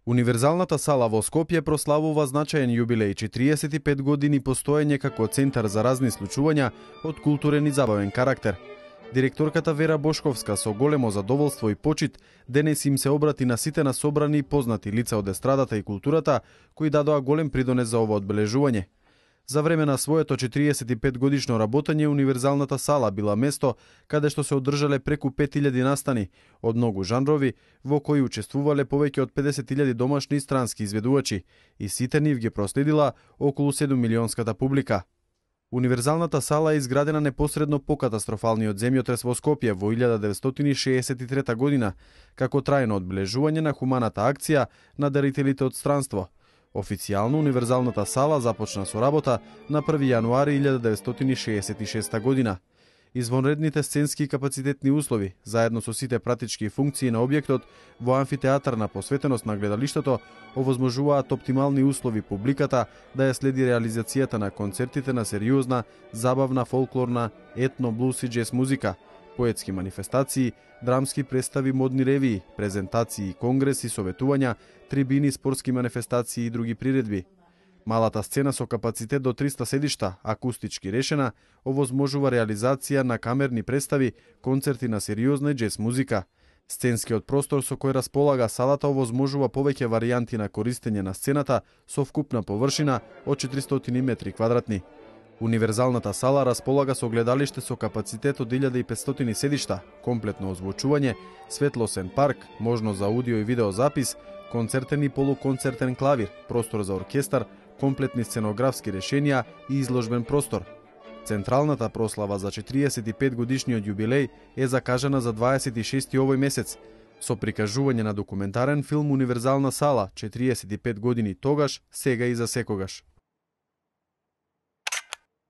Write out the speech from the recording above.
Универзалната сала во Скопје прославува значаен јубилеј 45 години постоење како центар за разни случувања од културен и забавен карактер. Директорката Вера Бошковска со големо задоволство и почит денес им се обрати на сите на собрани и познати лица од естрадата и културата кои дадоа голем придонес за ова одбележување. За време на своето 45 годишно работење, Универзалната сала била место каде што се одржале преку 5000 настани од многу жанрови, во кои учествувале повеќе од 50.000 домашни и странски изведувачи, и сите нив ги проследила околу 7 милионската публика. Универзалната сала е изградена непосредно по катастрофалниот земјотрес во Скопје во 1963 година, како трајно одбележување на хуманата акција на дарителите од странство. Официјално Универзалната сала започна со работа на 1 јануари 1966 година. Извонредните сценски и капацитетни услови, заедно со сите пратички функции на објектот во амфитеатарна посветеност на гледалиштето, овозможуваат оптимални услови публиката да ја следи реализацијата на концертите на сериозна, забавна, фолклорна, етно, блус и джез музика, поетски манифестации, драмски представи, модни ревии, презентации, конгреси, советувања, трибини, спортски манифестации и други приредби. Малата сцена со капацитет до 300 седишта, акустички решена, овозможува реализација на камерни представи, концерти на сериозна и джез музика. Сценскиот простор со кој располага салата овозможува повеќе варијанти на користење на сцената со вкупна површина од 400 метри квадратни. Универзалната сала располага со гледалиште со капацитет од 1500 седишта, комплетно озвучување, светлосен парк, можност за аудио и видео запис, концертен и полуконцертен клавир, простор за оркестар, комплетни сценографски решенија и изложбен простор. Централната прослава за 45 годишниот јубилеј е закажана за 26 овој месец, со прикажување на документарен филм Универзална сала 45 години тогаш, сега и за секогаш.